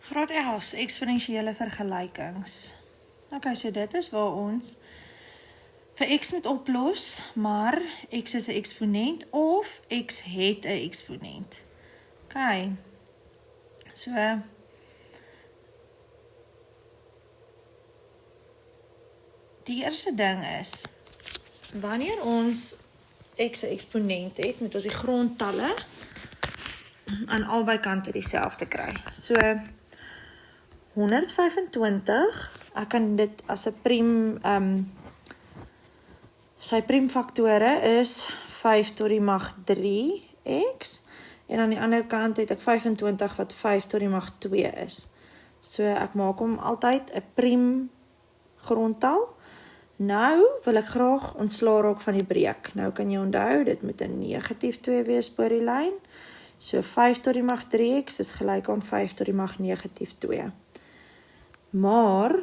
Graad 11, eksponensiële vergelykings. Ok, so dit is waar ons vir x moet oplos, maar x is 'n eksponent of x het 'n eksponent. Ok, so die eerste ding is, wanneer ons x 'n eksponent het, moet ons die grondtalle aan albei kante dieselfde kry. So 125, ek kan dit as 'n priem, sy priemfaktore is 5 tot die mag 3x, en aan die ander kant het ek 25 wat 5 tot die mag 2 is. So ek maak hom altyd 'n priem grondtal. Nou wil ek graag ontslaa raak van die breek. Nou kan jy onthou, dit moet 'n negatief 2 wees bo die lyn. So 5 tot die mag 3x is gelyk aan 5 tot die mag negatief 2. Maar,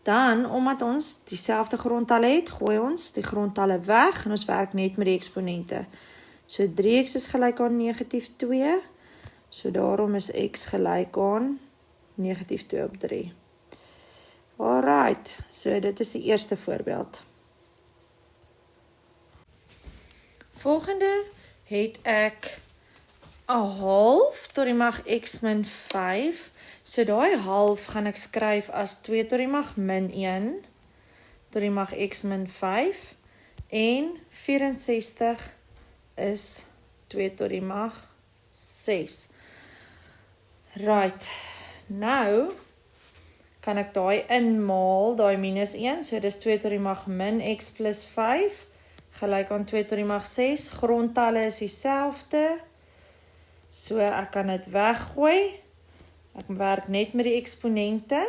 dan, omdat ons dieselfde grondtalle het, gooi ons die grondtalle weg en ons werk net met die eksponente. So 3x is gelyk aan negatief 2, so daarom is x gelyk aan negatief 2 op 3. Alright, so dit is die eerste voorbeeld. Volgende het ek 'n half tot die mag x min 5. So daai half gaan ek skryf as 2 tot die mag min 1 tot die mag x min 5 en 64 is 2 tot die mag 6. Right, nou kan ek daai inmaal, daai minus 1, so dis 2 tot die mag min x plus 5, gelyk aan 2 tot die mag 6, grondtalle is dieselfde, so ek kan dit weggooi, ek werk net met die eksponente,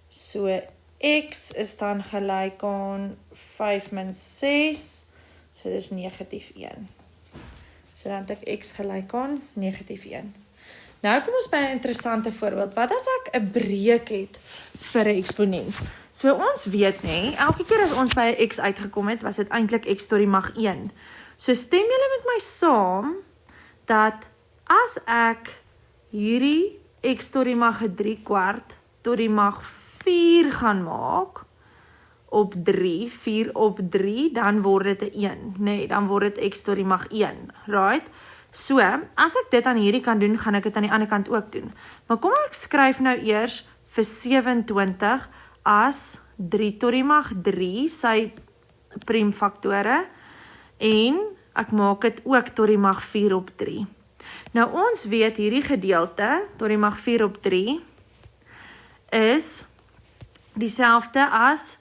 so x is dan gelyk aan 5 min 6, so dis negatief 1, so dan het ek x gelyk aan negatief 1. Nou kom ons by 'n interessante voorbeeld. Wat as ek 'n breek het vir 'n eksponent? So ons weet nie, elke keer as ons by 'n x uitgekom het, was dit eintlik x tot die mag 1. So stem julle met my saam dat as ek hierdie x tot die mag 3/4 tot die mag 4 gaan maak op 3, 4 op 3, dan word dit 'n 1. Nee, dan word dit x tot die mag 1, right? So, as ek dit aan hierdie kant doen, gaan ek dit aan die ander kant ook doen. Maar kom ek skryf nou eers vir 27 as 3 tot die mag 3, sy priemfaktore, en ek maak dit ook tot die mag 4 op 3. Nou ons weet hierdie gedeelte, tot die mag 4 op 3, is dieselfde as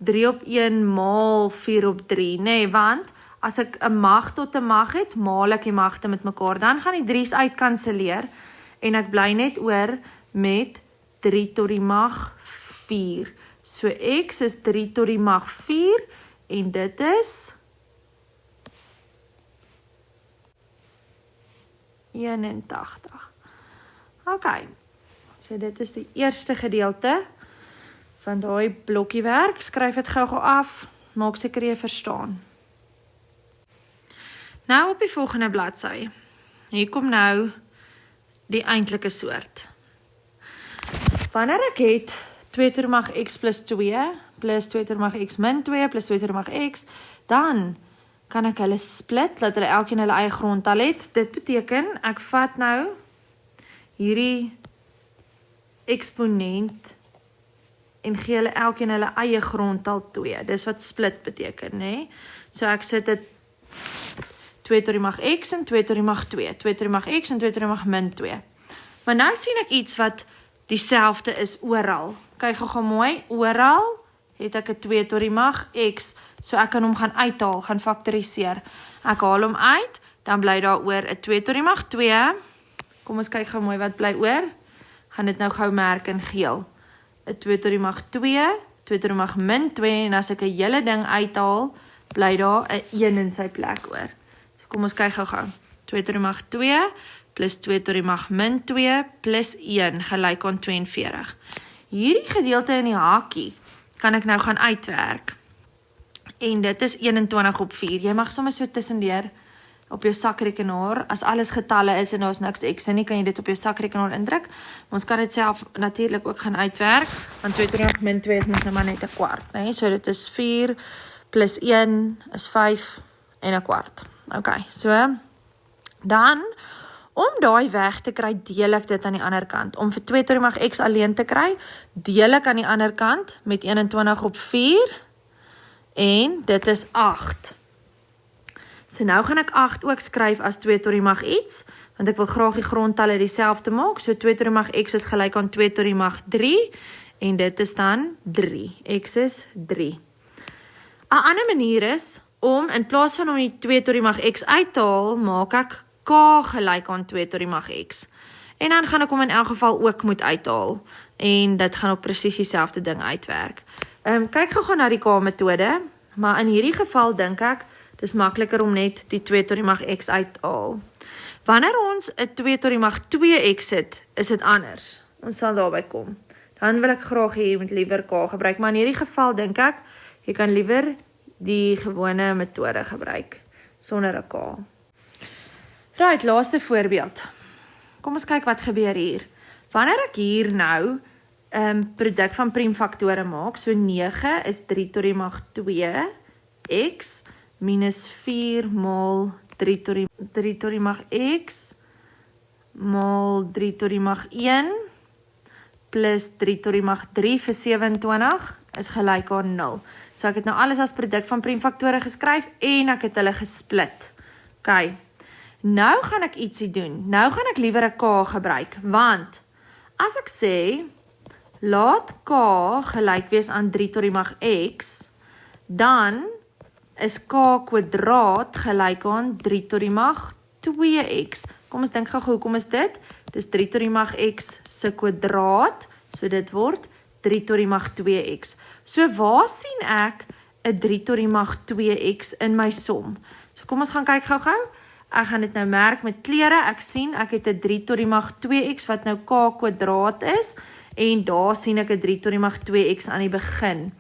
3 op 1 maal 4 op 3, nee, want as ek 'n mag tot 'n mag het, maal ek die magte met mekaar, dan gaan die 3's uitkanseleer, en ek bly net oor met 3 tot die mag 4. So x is 3 tot die mag 4, en dit is 81. Ok, so dit is die eerste gedeelte van daai blokkie werk. Skryf dit gou-gou af, maak seker jy verstaan. Nou op die volgende bladsy. Hier kom nou die eintlike soort. Wanneer ek het 2 tot die mag x plus 2, plus 2 tot die mag x min 2, plus 2 tot die mag x, dan kan ek hulle split, dat hulle elkeen hulle eie grondtal het. Dit beteken, ek vat nou hierdie eksponent en gee hulle elkeen hulle eie grondtal 2. Dis wat split beteken, né? So ek sit dit 2 tot die mag x en 2 tot die mag 2. 2 tot die mag x en 2 tot die mag min 2. Maar nou sien ek iets wat dieselfde is oral. Kyk gou mooi, oral het ek 'n 2 tot die mag x, so ek kan hom gaan uithaal, gaan faktoriseer. Ek haal hom uit, dan bly daar oor 'n 2 tot die mag 2. Kom ons kyk gou mooi wat bly oor. Gaan dit nou gou merk in geel. 'n 2 tot die mag 2, 2 tot die mag min 2, en as ek 'n hele ding uithaal, bly daar 'n 1 in sy plek oor. So kom ons kyk gou. 2 tot die mag 2 plus 2 tot die mag min 2 plus 1 gelyk aan 42. Hierdie gedeelte in die hakie kan ek nou gaan uitwerk. En dit is 21 op 4. Jy mag sommer so tussendeur op jou sakrekenaar, as alles getalle is en daar is niks x nie, kan jy dit op jou sakrekenaar indruk. Ons kan dit self natuurlik ook gaan uitwerk, want 2 tot die mag min 2 is mos nou maar net 'n kwart, nee? So dit is 4 plus 1 is 5 en 'n kwart. Ok, so, dan, om daai weg te kry, deel ek dit aan die ander kant. Om vir 2 tot die mag x alleen te kry, deel ek aan die ander kant met 21 op 4, en dit is 8. So nou gaan ek 8 ook skryf as 2 tot die mag iets, want ek wil graag die grondtalle dieselfde maak, so 2 tot die mag x is gelyk aan 2 tot die mag 3, en dit is dan 3, x is 3. 'n ander manier is, om in plaas van om die 2 tot die mag x uit te haal, maak ek k gelyk aan 2 tot die mag x. En dan gaan ek hom in elk geval ook moet uithaal. En dit gaan op presies dieselfde ding uitwerk. Kyk gou na die k-metode, maar in hierdie geval dink ek, dis makliker om net die 2 tot die mag x uit te haal. Wanneer ons 'n 2 tot die mag 2x het, is dit anders. Ons sal daarby kom. Dan wil ek graag hê jy moet liewer k gebruik, maar in hierdie geval dink ek, jy kan liewer die gewone metode gebruik, sonder 'n k. Right, laaste voorbeeld. Kom ons kyk wat gebeur hier. Wanneer ek hier nou produk van priemfaktore maak, so 9 is 3 tot die mag 2 x minus 4 maal 3 tot die mag x maal 3 tot die mag 1 plus 3 tot die mag 3 vir 27 is gelyk aan 0. So ek het nou alles as produk van priemfaktore geskryf en ek het hulle gesplit. Ok, nou gaan ek ietsie doen. Nou gaan ek liewer 'n k gebruik, want as ek sê, laat k gelyk wees aan 3 tot die mag x, dan is k kwadraat gelyk aan 3 tot die mag 2x. Kom ons dink gou, hoekom is dit? Dis 3 tot die mag x se kwadraat, so dit word 3 tot die mag 2x. So waar sien ek 'n 3 tot die mag 2x in my som? So kom ons gaan kyk gou-gou. Ek gaan dit nou merk met kleure. Ek sien ek het 'n 3 tot die mag 2x wat nou k kwadraat is, en daar sien ek 'n 3 tot die mag 2x aan die begin.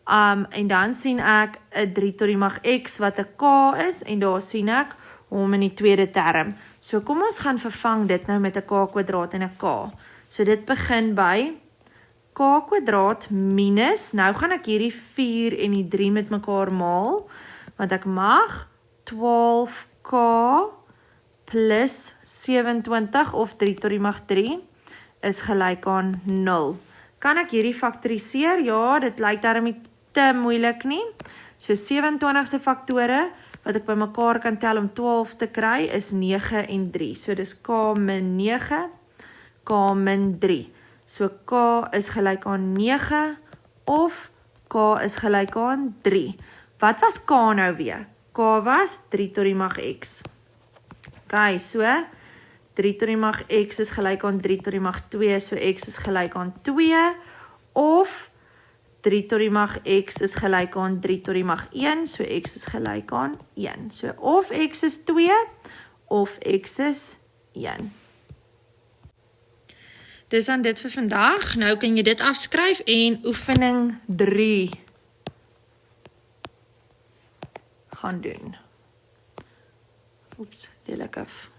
En dan sien ek 'n 3 tot die mag x wat 'n k is, en daar sien ek hom in die tweede term. So kom ons gaan vervang dit nou met 'n k kwadraat en 'n k. So dit begin by k kwadraat minus, nou gaan ek hierdie 4 en die 3 met mekaar maal, want ek mag 12k plus 27 of 3 tot die mag 3 is gelyk aan 0. Kan ek hierdie faktoriseer? Ja, dit lyk daarom nie te moeilik nie. So 27 se faktore wat ek by mekaar kan tel om 12 te kry is 9 en 3. So dis k min 9, k min 3. So k is gelyk aan 9 of k is gelyk aan 3. Wat was k nou weer? K was 3 tot die mag x. Ok, so 3 tot die mag x is gelyk aan 3 tot die mag 2, so x is gelyk aan 2, of 3 tot die mag x is gelyk aan 3 tot die mag 1, so x is gelyk aan 1. So of x is 2, of x is 1. Dis dan dit vir vandag. Nou kan jy dit afskryf en oefening 3 gaan doen. Oeps, deel ek af.